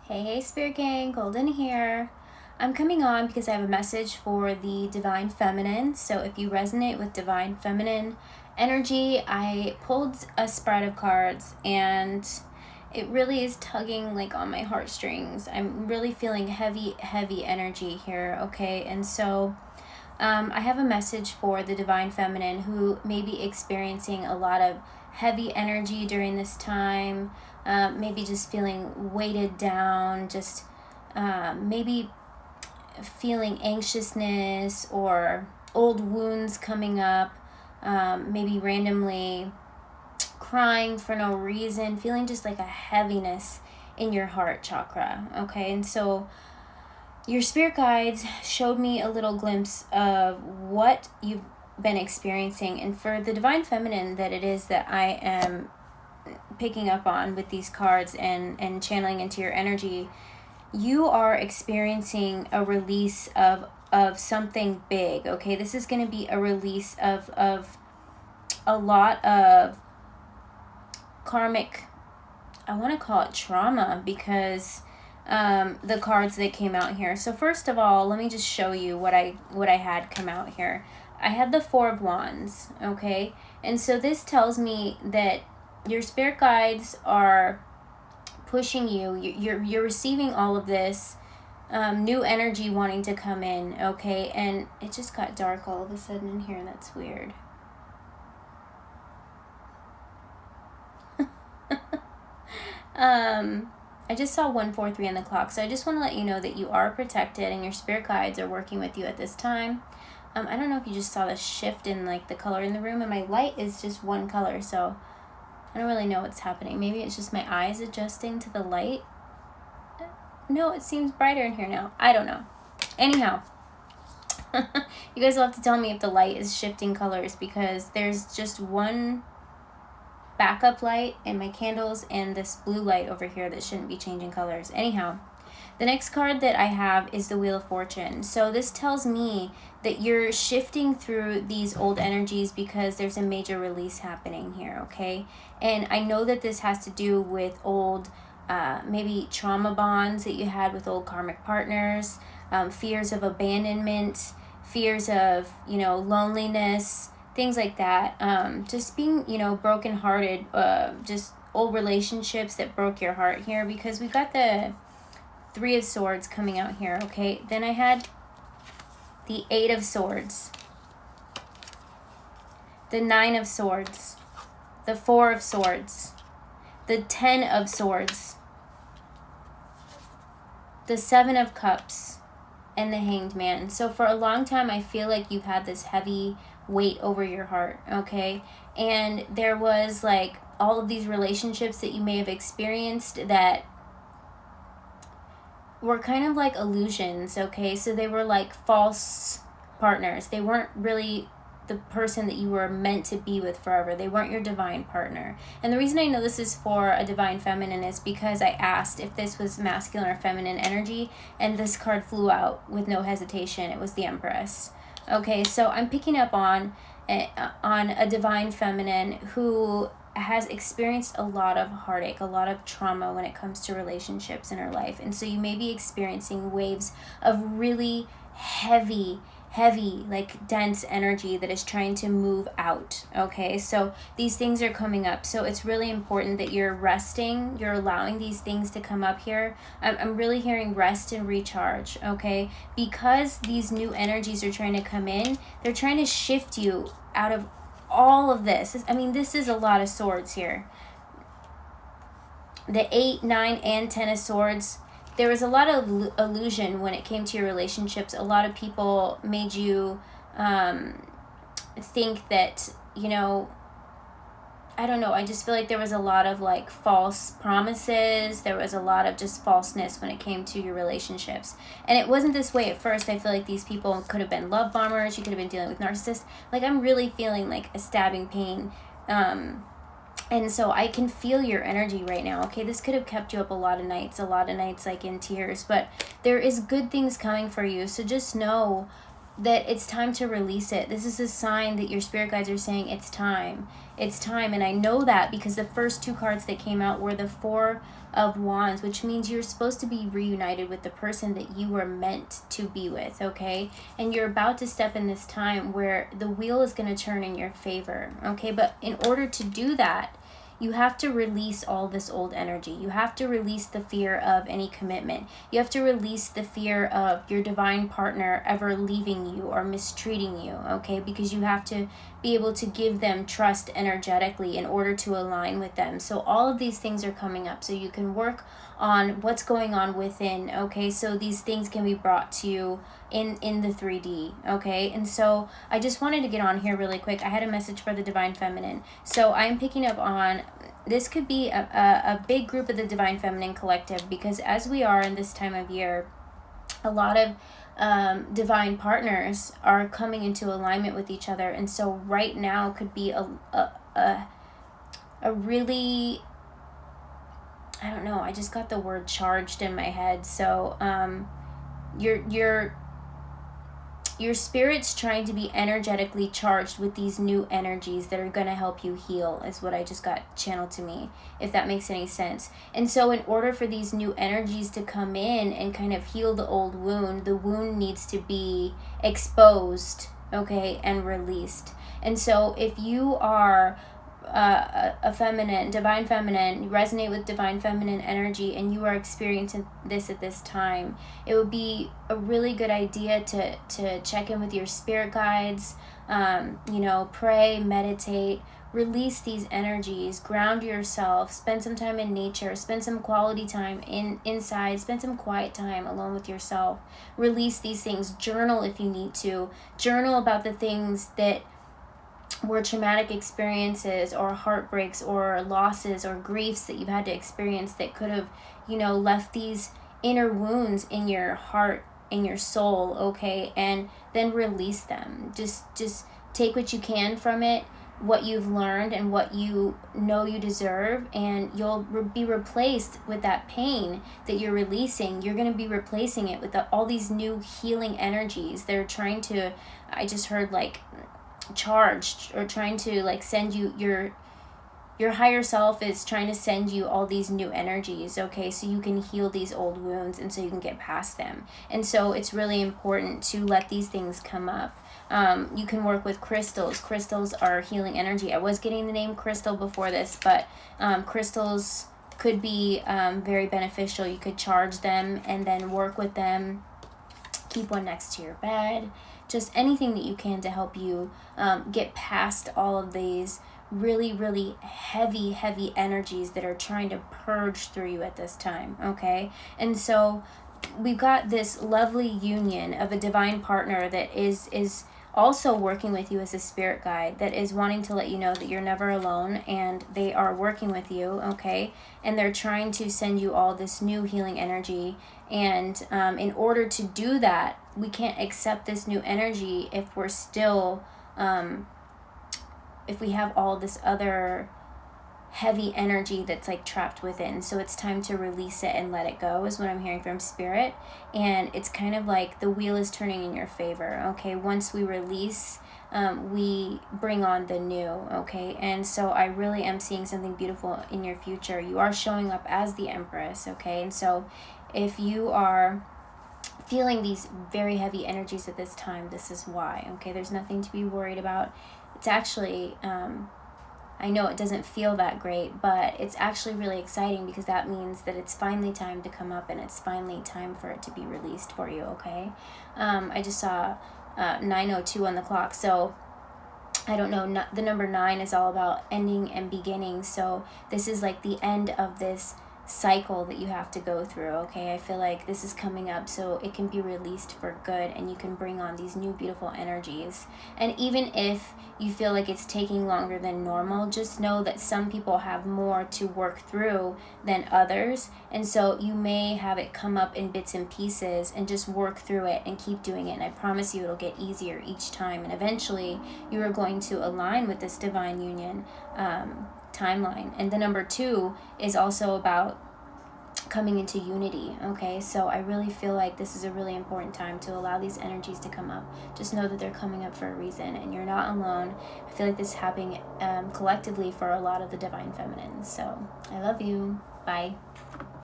Hey Spirit Gang, Golden here. I'm coming on because I have a message for the Divine Feminine. So if you resonate with Divine Feminine energy, I pulled a spread of cards and it really is tugging like on my heartstrings. I'm really feeling heavy energy here, okay? And so I have a message for the Divine Feminine who may be experiencing a lot of heavy energy during this time, maybe just feeling weighted down, just maybe feeling anxiousness or old wounds coming up, maybe randomly crying for no reason, feeling just like a heaviness in your heart chakra, okay? And so your spirit guides showed me a little glimpse of what you've been experiencing, and for the Divine Feminine that it is that I am picking up on with these cards and channeling into your energy, you are experiencing a release of something big, okay? This is going to be a release of a lot of karmic, I want to call it trauma, because the cards that came out here. So first of all, let me just show you what I had come out here. I had the Four of Wands, okay? And so this tells me that your spirit guides are pushing you. You're receiving all of this new energy wanting to come in, okay? And it just got dark all of a sudden in here. That's weird. I just saw 143 on the clock, so I just want to let you know that you are protected and your spirit guides are working with you at this time. I don't know if you just saw the shift in like the color in the room, and my light is just one color, so I don't really know what's happening. Maybe it's just my eyes adjusting to the light. No, it seems brighter in here now. I don't know. Anyhow, you guys will have to tell me if the light is shifting colors, because there's just one backup light in my candles and this blue light over here that shouldn't be changing colors. Anyhow, the next card that I have is the Wheel of Fortune. So this tells me that you're shifting through these old energies because there's a major release happening here, okay? And I know that this has to do with old, maybe trauma bonds that you had with old karmic partners, fears of abandonment, fears of, loneliness, things like that. Just being, brokenhearted, just old relationships that broke your heart here, because we got the Three of Swords coming out here, okay? Then I had the Eight of Swords, the Nine of Swords, the Four of Swords, the Ten of Swords, the Seven of Cups, and the Hanged Man. So for a long time, I feel like you've had this heavy weight over your heart, okay? And there was like all of these relationships that you may have experienced that were kind of like illusions, okay? So they were like false partners. They weren't really the person that you were meant to be with forever. They weren't your divine partner. And the reason I know this is for a Divine Feminine is because I asked if this was masculine or feminine energy, and this card flew out with no hesitation. It was the Empress. Okay, so I'm picking up on a Divine Feminine who has experienced a lot of heartache, a lot of trauma when it comes to relationships in her life. And so you may be experiencing waves of really heavy, like dense energy that is trying to move out, okay? So these things are coming up. So it's really important that you're resting, you're allowing these things to come up here. I'm really hearing rest and recharge, okay? Because these new energies are trying to come in, they're trying to shift you out of all of this. I mean, this is a lot of swords here. The 8, 9, and 10 of Swords. There was a lot of illusion when it came to your relationships. A lot of people made you think that, I don't know. I just feel like there was a lot of like false promises. There was a lot of just falseness when it came to your relationships. And it wasn't this way at first. I feel like these people could have been love bombers. You could have been dealing with narcissists. Like, I'm really feeling like a stabbing pain. And so I can feel your energy right now, okay? This could have kept you up a lot of nights like in tears. But there is good things coming for you. So just know that it's time to release it. This is a sign that your spirit guides are saying it's time. It's time. And I know that because the first two cards that came out were the Four of Wands, which means you're supposed to be reunited with the person that you were meant to be with, okay? And you're about to step in this time where the wheel is going to turn in your favor, okay? But in order to do that, you have to release all this old energy. You have to release the fear of any commitment. You have to release the fear of your divine partner ever leaving you or mistreating you, okay? Because you have to be able to give them trust energetically in order to align with them. So all of these things are coming up so you can work on what's going on within, okay? So these things can be brought to you in the 3D, okay? And so I just wanted to get on here really quick. I had a message for the Divine Feminine. So I'm picking up on, this could be a big group of the Divine Feminine collective, because as we are in this time of year, a lot of divine partners are coming into alignment with each other. And so right now could be a really, I don't know, I just got the word charged in my head. So your spirit's trying to be energetically charged with these new energies that are going to help you heal, is what I just got channeled to me, if that makes any sense. And so in order for these new energies to come in and kind of heal the old wound, the wound needs to be exposed, okay, and released. And so if you are a feminine, divine feminine, you resonate with divine feminine energy, and you are experiencing this at this time, it would be a really good idea to check in with your spirit guides, you know, pray, meditate, release these energies, ground yourself, spend some time in nature, spend some quality time inside, spend some quiet time alone with yourself, release these things, journal if you need to, journal about the things that were traumatic experiences or heartbreaks or losses or griefs that you've had to experience that could have, you know, left these inner wounds in your heart, in your soul, okay? And then release them. Just take what you can from it, what you've learned and what you know you deserve, and you'll be replaced with that pain that you're releasing. You're going to be replacing it with all these new healing energies. They're trying to, I just heard like charged, or trying to like send you, your higher self is trying to send you all these new energies, okay, so you can heal these old wounds and so you can get past them. And so it's really important to let these things come up. You can work with crystals. Crystals are healing energy. I was getting the name crystal before this, but crystals could be very beneficial. You could charge them and then work with them. Keep one next to your bed. Just anything that you can to help you get past all of these really, really heavy energies that are trying to purge through you at this time, okay? And so we've got this lovely union of a divine partner that is also working with you as a spirit guide, that is wanting to let you know that you're never alone, and they are working with you, okay? And they're trying to send you all this new healing energy. And in order to do that, we can't accept this new energy if we're still, if we have all this other heavy energy that's like trapped within. So it's time to release it and let it go, is what I'm hearing from spirit. And it's kind of like the wheel is turning in your favor, okay? Once we release, we bring on the new, okay? And so I really am seeing something beautiful in your future. You are showing up as the Empress, okay? And so if you are feeling these very heavy energies at this time, this is why, okay? There's nothing to be worried about. It's actually, I know it doesn't feel that great, but it's actually really exciting, because that means that it's finally time to come up, and it's finally time for it to be released for you, okay? I just saw 9:02 on the clock, so I don't know, the number 9 is all about ending and beginning. So this is like the end of this cycle that you have to go through, okay? I feel like this is coming up so it can be released for good, and you can bring on these new beautiful energies. And even if you feel like it's taking longer than normal, just know that some people have more to work through than others, and so you may have it come up in bits and pieces, and just work through it and keep doing it. And I promise you it'll get easier each time, and eventually you are going to align with this divine union timeline. And the number 2 is also about coming into unity, okay? So I really feel like this is a really important time to allow these energies to come up. Just know that they're coming up for a reason, and you're not alone. I feel like this is happening collectively for a lot of the divine feminines. So I love you. Bye.